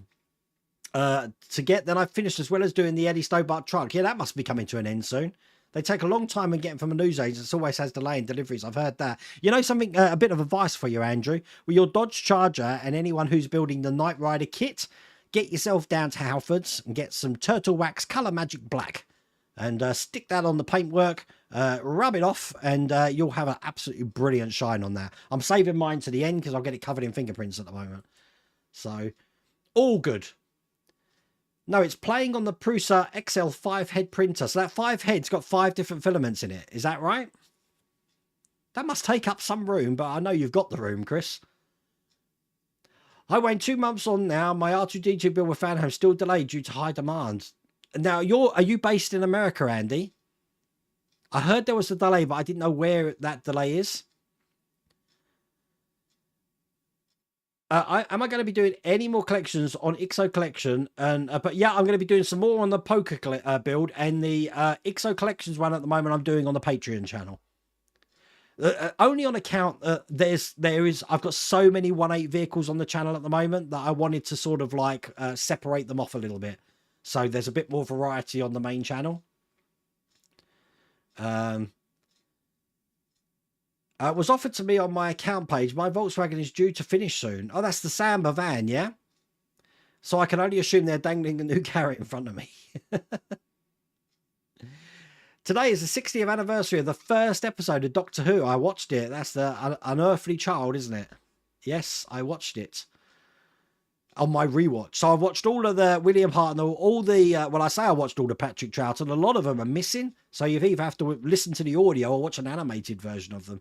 to get. Then I've finished, as well as doing the Eddie Stobart truck. Yeah, that must be coming to an end soon. They take a long time in getting from a newsagent. It always has delay in deliveries. I've heard that. You know something, a bit of advice for you, Andrew. With your Dodge Charger and anyone who's building the Knight Rider kit, get yourself down to Halfords and get some Turtle Wax Colour Magic Black. And stick that on the paintwork, rub it off, and you'll have an absolutely brilliant shine on that. I'm saving mine to the end because I'll get it covered in fingerprints at the moment. So, all good. No, it's playing on the Prusa XL 5-head printer. So that 5 head's got 5 different filaments in it. Is that right? That must take up some room, but I know you've got the room, Chris. I went 2 months on now. My R2D2 build with Fanham still delayed due to high demand. Now, are you based in America, Andy? I heard there was a delay, but I didn't know where that delay is. Am I going to be doing any more collections on IXO collection? And but yeah, I'm going to be doing some more on the poker build, and the IXO collections one at the moment I'm doing on the Patreon channel. Only on account I've got so many 1.8 vehicles on the channel at the moment that I wanted to sort of like separate them off a little bit, so there's a bit more variety on the main channel. It was offered to me on my account page. My Volkswagen is due to finish soon. Oh, that's the Samba van, yeah? So I can only assume they're dangling a new carrot in front of me. Today is the 60th anniversary of the first episode of Doctor Who. I watched it. That's the Unearthly Child, isn't it? Yes, I watched it on my rewatch. So I watched all of the William Hartnell, all the, well, I say I watched all the Patrick Troughton. A lot of them are missing. So you either have to listen to the audio or watch an animated version of them.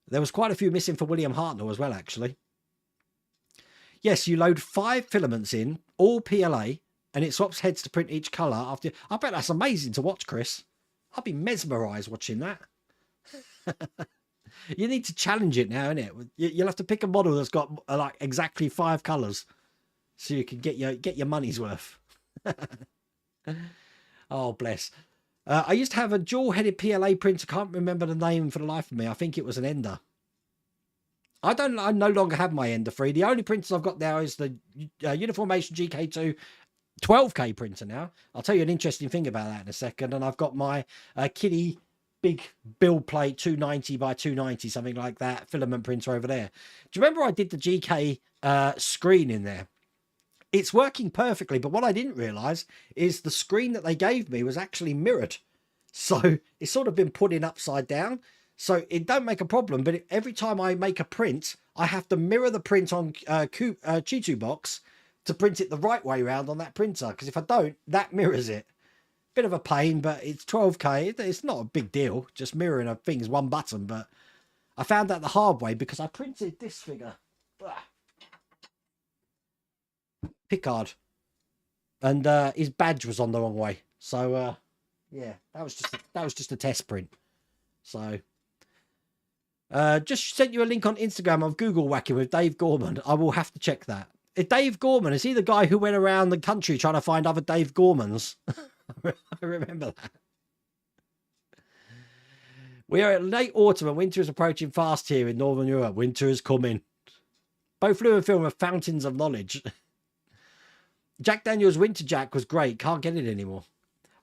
There was quite a few missing for William Hartnell as well, actually. Yes, you load 5 filaments in, all PLA, and it swaps heads to print each colour after. I bet that's amazing to watch, Chris. I'd be mesmerised watching that. You need to challenge it now, innit? You'll have to pick a model that's got like exactly 5 colours, so you can get your money's worth. Oh, bless. I used to have a dual-headed PLA printer. Can't remember the name for the life of me. I think it was an Ender. I no longer have my Ender 3. The only printers I've got now is the Uniformation GKtwo 12K printer now. I'll tell you an interesting thing about that in a second. And I've got my Kiddie big build plate 290 by 290, something like that, filament printer over there. Do you remember I did the GK screen in there? It's working perfectly, but what I didn't realise is the screen that they gave me was actually mirrored. So it's sort of been put in upside down. So it don't make a problem, but every time I make a print, I have to mirror the print on Chitu box to print it the right way around on that printer. Because if I don't, that mirrors it. Bit of a pain, but it's 12K. It's not a big deal. Just mirroring a thing's one button, but I found that the hard way because I printed this figure. Picard, and his badge was on the wrong way, so yeah, that was just a test print. So just sent you a link on Instagram of Google whacking with Dave Gorman. I will have to check that. Dave Gorman, is he the guy who went around the country trying to find other Dave Gormans? I remember that. We are at late autumn and winter is approaching fast here in Northern Europe. Winter is coming. Both Lou and film are fountains of knowledge. Jack Daniels Winter Jack was great. Can't get it anymore.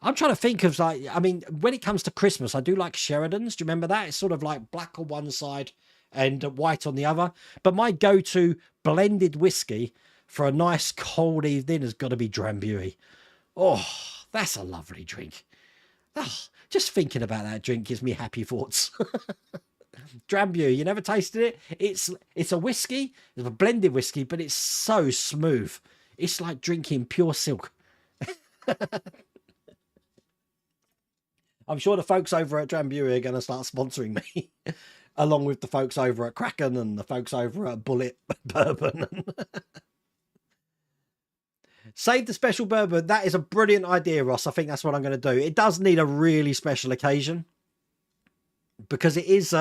I'm trying to think of, like, I mean, when it comes to Christmas, I do like Sheridan's. Do you remember that? It's sort of like black on one side and white on the other. But my go-to blended whiskey for a nice cold evening has got to be Drambuie. Oh, that's a lovely drink. Oh, just thinking about that drink gives me happy thoughts. Drambuie, you never tasted it? It's a whiskey. It's a blended whiskey, but it's so smooth. It's like drinking pure silk. I'm sure the folks over at Drambuie are going to start sponsoring me, along with the folks over at Kraken and the folks over at Bullet Bourbon. Save the special bourbon. That is a brilliant idea, Ross. I think that's what I'm going to do. It does need a really special occasion because it is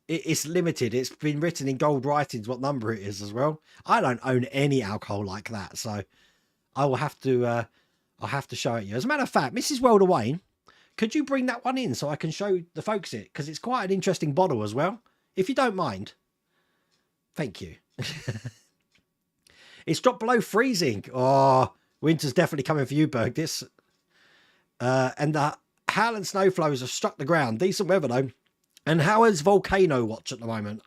it's limited. It's been written in gold writings what number it is as well. I don't own any alcohol like that, so I will have to I'll have to show it you. As a matter of fact, Mrs. Welder Wayne, could you bring that one in so I can show the folks it? Because it's quite an interesting bottle as well, if you don't mind. Thank you. It's dropped below freezing. Oh, winter's definitely coming for you, Berg. This and the howling snowflows have struck the ground. Decent weather though. And how is volcano watch at the moment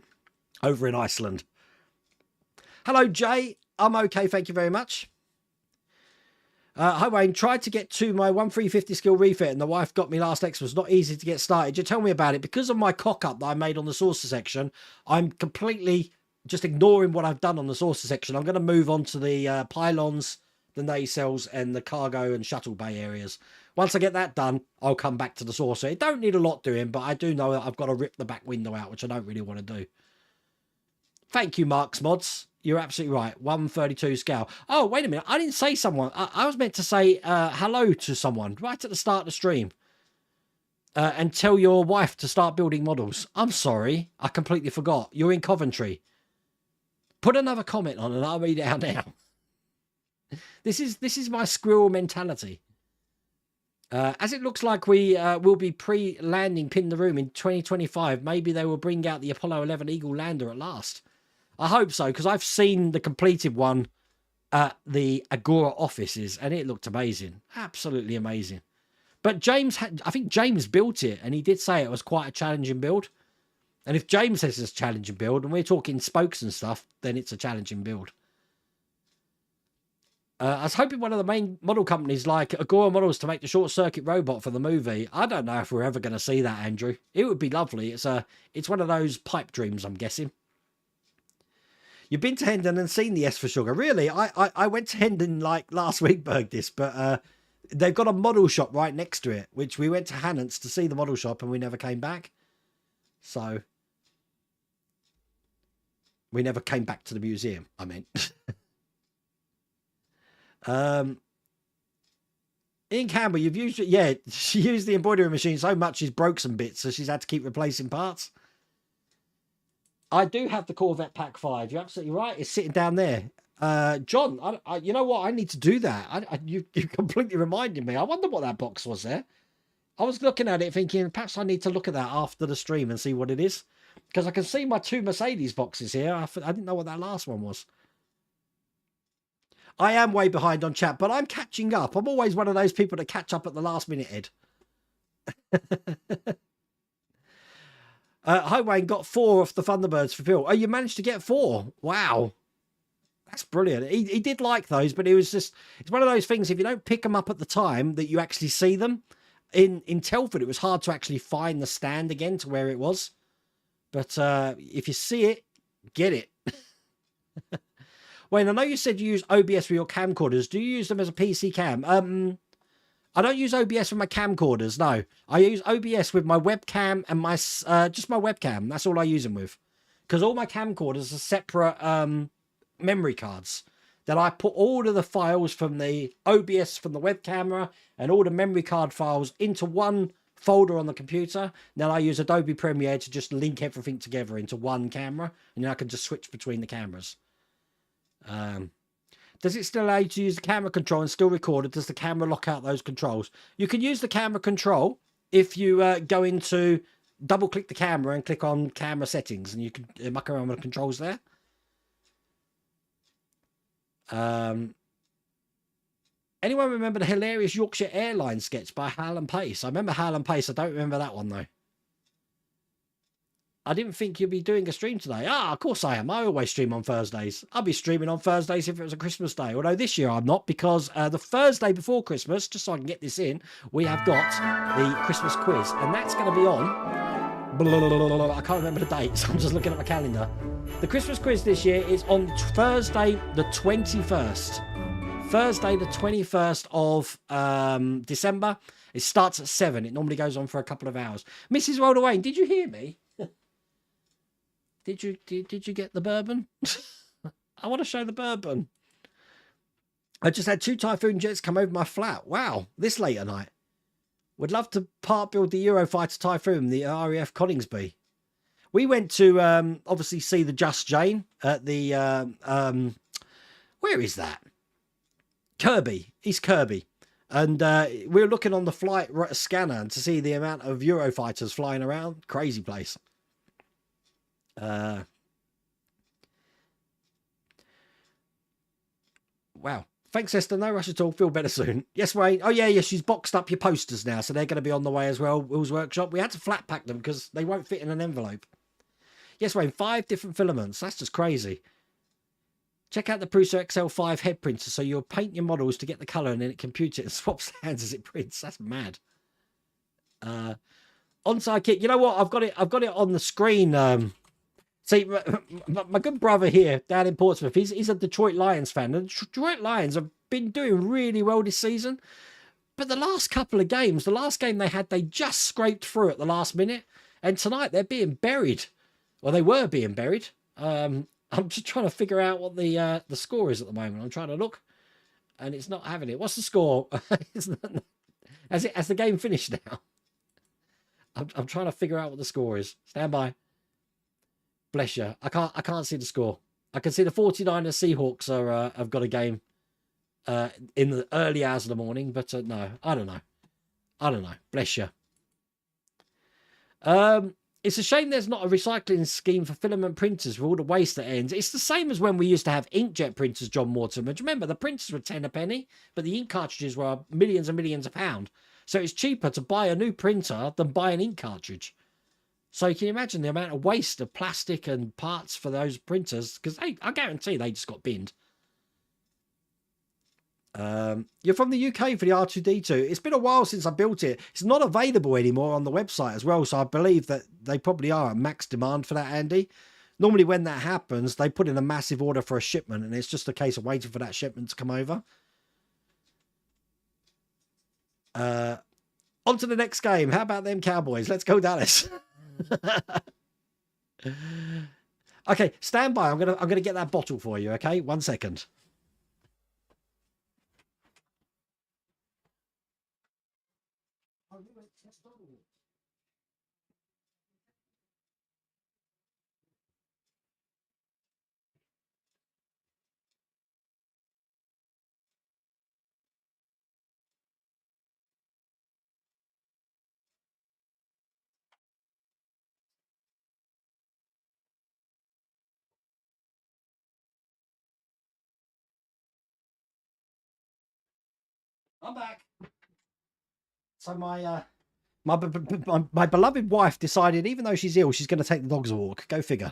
over in Iceland? Hello, Jay. I'm okay, thank you very much. Hi Wayne, tried to get to my 1350 skill refit and the wife got me last Xmas. Not easy to get started. You tell me about it. Because of my cock up that I made on the saucer section, I'm completely just ignoring what I've done on the saucer section. I'm going to move on to the pylons, the nacelles, and the cargo and shuttle bay areas. Once I get that done, I'll come back to the saucer. It don't need a lot doing, but I do know that I've got to rip the back window out, which I don't really want to do. Thank you, Mark's Mods. You're absolutely right. 132 scale. Oh, wait a minute. I didn't say someone. I was meant to say hello to someone right at the start of the stream. And tell your wife to start building models. I'm sorry. I completely forgot. You're in Coventry. Put another comment on and I'll read it out now. This is my squirrel mentality. As it looks like we will be pre-landing Pin the Room in 2025, maybe they will bring out the Apollo 11 Eagle lander at last. I hope so, because I've seen the completed one at the Agora offices, and it looked amazing. Absolutely amazing. But James, I think James built it, and he did say it was quite a challenging build. And if James says it's a challenging build, and we're talking spokes and stuff, then it's a challenging build. I was hoping one of the main model companies like Agora Models to make the short circuit robot for the movie. I don't know if we're ever going to see that, Andrew. It would be lovely. It's one of those pipe dreams, I'm guessing. You've been to Hendon and seen the S for Sugar. Really? I went to Hendon like last week, Bergdis, but they've got a model shop right next to it, which we went to Hannant's to see the model shop and we never came back. So we never came back to the museum, I meant. In Canberra, you've used it. Yeah, she used the embroidery machine so much she's broke some bits, so she's had to keep replacing parts. I do have the Corvette Pack 5. You're absolutely right. It's sitting down there. John, you know what? I need to do that. You completely reminded me. I wonder what that box was there. I was looking at it thinking, perhaps I need to look at that after the stream and see what it is. Because I can see my 2 Mercedes boxes here. I didn't know what that last one was. I am way behind on chat, but I'm catching up. I'm always one of those people that catch up at the last minute, Ed. Hi Wayne, got 4 off the Thunderbirds for Phil. Oh, you managed to get 4. Wow. That's brilliant. He did like those, but it's one of those things, if you don't pick them up at the time that you actually see them. In Telford, it was hard to actually find the stand again to where it was. But if you see it, get it. Wayne, I know you said you use OBS for your camcorders. Do you use them as a PC cam? I don't use OBS for my camcorders, no. I use OBS with my webcam and my just my webcam. That's all I use them with. Because all my camcorders are separate memory cards. That I put all of the files from the OBS from the web camera and all the memory card files into one folder on the computer. Then I use Adobe Premiere to just link everything together into one camera. And then I can just switch between the cameras. Does it still allow you to use the camera control and still record, or does the camera lock out those controls? You can use the camera control if you go into double click the camera and click on camera settings, and you can muck around with the controls there. Anyone remember the hilarious Yorkshire Airlines sketch by Hal and Pace? I remember Hal and Pace. I don't remember that one though. I didn't think you'd be doing a stream today. Of course I am. I always stream on Thursdays. I'll be streaming on Thursdays if it was a Christmas day. Although this year I'm not, because the Thursday before Christmas, just so I can get this in, we have got the Christmas quiz. And that's going to be on... I can't remember the date, so I'm just looking at my calendar. The Christmas quiz this year is on Thursday the 21st. Thursday the 21st of December. It starts at 7. It normally goes on for a couple of hours. Mrs. Wilder Wayne, did you hear me? Did you get the bourbon? I want to show the bourbon. I just had 2 Typhoon jets come over my flat. Wow, this late at night. Would love to part build the Eurofighter Typhoon, the RAF Coningsby. We went to obviously see the Just Jane at the where is that? Kirby, East Kirby. And we were looking on the flight scanner to see the amount of Eurofighters flying around. Crazy place. Wow. Thanks, Esther. No rush at all. Feel better soon. Yes, Wayne. Oh, yeah, she's boxed up your posters now, so they're going to be on the way as well. Will's Workshop. We had to flat pack them because they won't fit in an envelope. Yes, Wayne. 5 different filaments. That's just crazy. Check out the Prusa XL5 head printer so you'll paint your models to get the colour and then it computes it and swaps hands as it prints. That's mad. On-site kit. You know what? I've got it on the screen. See, my good brother here down in Portsmouth, he's a Detroit Lions fan. And the Detroit Lions have been doing really well this season. But the last couple of games, the last game they had, they just scraped through at the last minute. And tonight they're being buried. Well, they were being buried. I'm just trying to figure out what the score is at the moment. I'm trying to look, and it's not having it. What's the score? Has the game finished now? I'm trying to figure out what the score is. Stand by. Bless you. I can't see the score. I can see the 49ers Seahawks have got a game in the early hours of the morning, but no, I don't know. Bless you. It's a shame there's not a recycling scheme for filament printers with all the waste that ends. It's the same as when we used to have inkjet printers, John Mortimer. Do you remember the printers were 10 a penny, but the ink cartridges were millions and millions a pound. So it's cheaper to buy a new printer than buy an ink cartridge. So you can imagine the amount of waste of plastic and parts for those printers, because I guarantee they just got binned. You're from the UK for the R2D2. It's been a while since I built it. It's not available anymore on the website as well, so I believe that they probably are at max demand for that, Andy. Normally when that happens, they put in a massive order for a shipment, and it's just a case of waiting for that shipment to come over. On to the next game. How about them Cowboys? Let's go, Dallas. Okay, stand by. I'm gonna get that bottle for you. Okay, 1 second. I'm back. So my beloved wife decided, even though she's ill, she's going to take the dogs a walk. Go figure.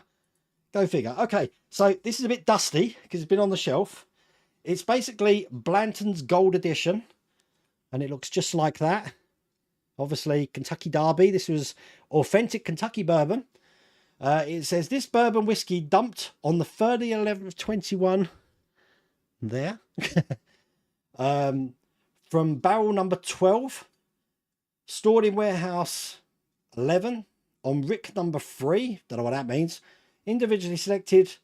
Go figure. Okay, so this is a bit dusty because it's been on the shelf. It's basically Blanton's Gold Edition, and it looks just like that. Obviously, Kentucky Derby. This was authentic Kentucky bourbon. It says this bourbon whiskey dumped on the 30/11/21. There. From barrel number 12, stored in warehouse 11, on rick number 3, don't know what that means, individually selected,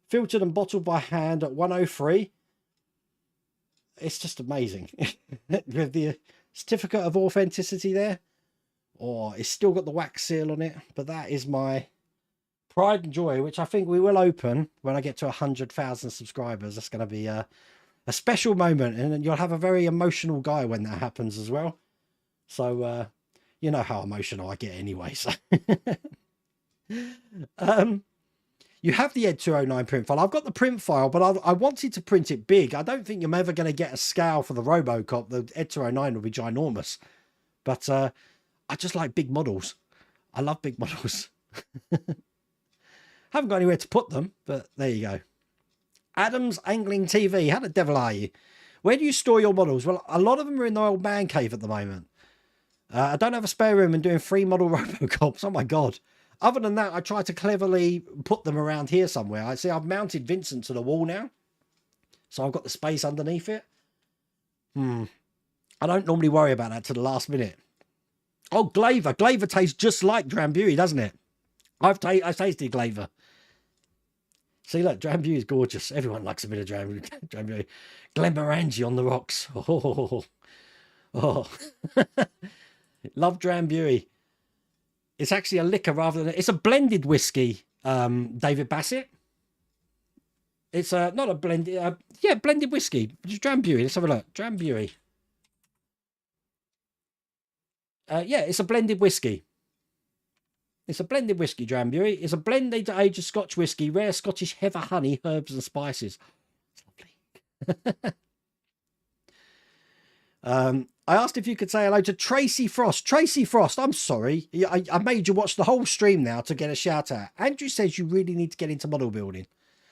filtered and bottled by hand at 103. It's just amazing. With the certificate of authenticity there. Oh, it's still got the wax seal on it, but that is my pride and joy, which I think we will open when I get to 100,000 subscribers. That's going to be a special moment, and you'll have a very emotional guy when that happens as well. So you know how emotional I get anyway. So you have the Ed 209 print file. I've got the print file, but I wanted to print it big. I don't think you're ever going to get a scale for the Robocop. The Ed 209 will be ginormous, but I just like big models. I love big models. Haven't got anywhere to put them, but there you go. Adams Angling TV. How the devil are you? Where do you store your models? Well, a lot of them are in the old man cave at the moment. I don't have a spare room and doing 3 model Robocops. Oh my God. Other than that, I try to cleverly put them around here somewhere. I see I've mounted Vincent to the wall now. So I've got the space underneath it. I don't normally worry about that to the last minute. Oh, Glaver. Glaver tastes just like Drambuie, doesn't it? I've tasted Glaver. See, look, Drambuie is gorgeous. Everyone likes a bit of Drambuie. Glenmorangie on the rocks. Oh, oh. Love Drambuie. It's actually a liquor rather than... It's a blended whiskey, David Bassett. It's not a blended... yeah, blended whiskey. Drambuie. Let's have a look. Drambuie. Yeah, it's a blended whiskey. It's a blended whiskey, Drambuie. It's a blended aged Scotch whiskey, rare Scottish heather, honey, herbs and spices. It's lovely. I asked if you could say hello to Tracy Frost. Tracy Frost, I'm sorry. I made you watch the whole stream now to get a shout out. Andrew says you really need to get into model building.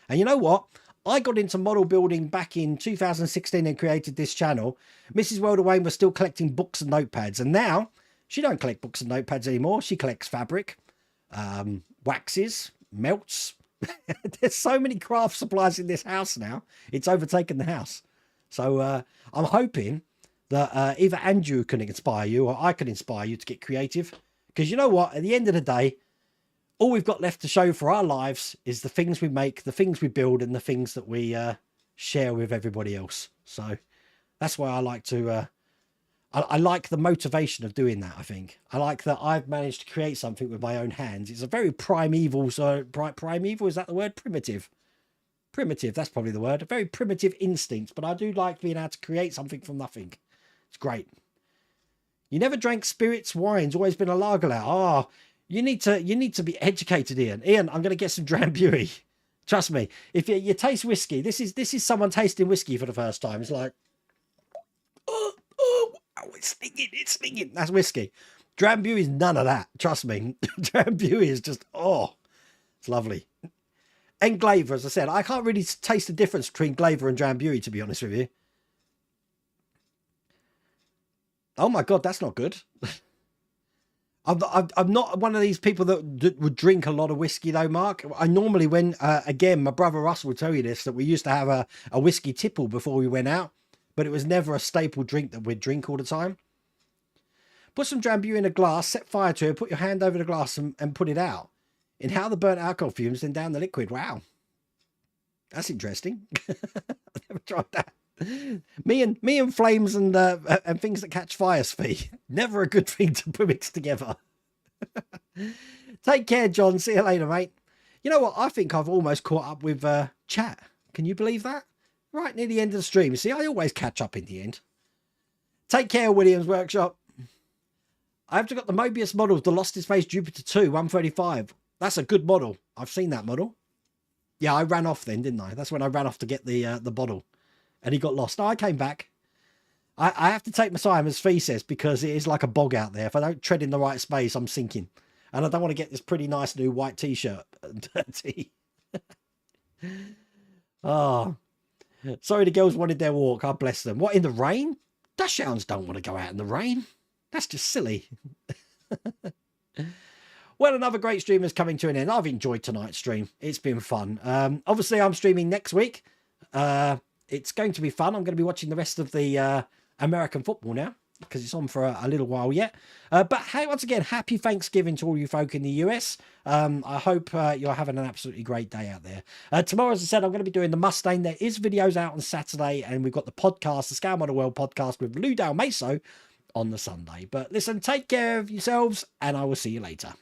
And you know what? I got into model building back in 2016 and created this channel. Mrs. Welder Wayne was still collecting books and notepads. And now she don't collect books and notepads anymore. She collects fabric, waxes, melts. There's so many craft supplies in this house now. It's overtaken the house. So I'm hoping that either Andrew can inspire you or I can inspire you to get creative. Because you know what? At the end of the day, all we've got left to show for our lives is the things we make, the things we build, and the things that we share with everybody else. So that's why I like to... I like the motivation of doing that, I think. I like that I've managed to create something with my own hands. It's a very primeval... So primeval, is that the word? Primitive. Primitive, that's probably the word. A very primitive instinct, but I do like being able to create something from nothing. It's great. You never drank spirits, wines, always been a lager out. Oh, you need to be educated, Ian. Ian, I'm going to get some Drambuie. Trust me. If you taste whiskey, this is someone tasting whiskey for the first time. It's like, oh, it's stinging. That's whiskey. Drambuie is none of that. Trust me. Drambuie is just, oh, it's lovely. And Glaver, as I said, I can't really taste the difference between Glaver and Drambuie, to be honest with you. Oh my God, that's not good. I'm not one of these people that would drink a lot of whiskey though, Mark. I normally, when, again, my brother Russ will tell you this, that we used to have a whiskey tipple before we went out, but it was never a staple drink that we'd drink all the time. Put some Drambuie in a glass, set fire to it, put your hand over the glass and put it out. Inhale the burnt alcohol fumes, then down the liquid. Wow. That's interesting. I've never tried that. Me and flames and things that catch fire, Spee. Never a good thing to mix together. Take care, John. See you later, mate. You know what? I think I've almost caught up with chat. Can you believe that? Right near the end of the stream. See, I always catch up in the end. Take care, Williams Workshop. I've got the Mobius models, the Lost in Space Jupiter 2, 135. That's a good model. I've seen that model. Yeah, I ran off then, didn't I? That's when I ran off to get the bottle. And he got lost. No, I came back. I have to take my time, as Fee says, because it is like a bog out there. If I don't tread in the right space, I'm sinking. And I don't want to get this pretty nice new white t-shirt dirty. Oh, sorry the girls wanted their walk. I bless them. What, in the rain? Dachshunds don't want to go out in the rain. That's just silly. Well, another great stream is coming to an end. I've enjoyed tonight's stream. It's been fun. Obviously, I'm streaming next week. It's going to be fun. I'm going to be watching the rest of the American football now, because it's on for a little while yet. But hey, once again, happy Thanksgiving to all you folk in the US. I hope you're having an absolutely great day out there. Tomorrow, as I said, I'm going to be doing the Mustang. There is videos out on Saturday, and we've got the podcast, the Scale Model World podcast with Lou Dalmaso on the Sunday. But listen, take care of yourselves, and I will see you later.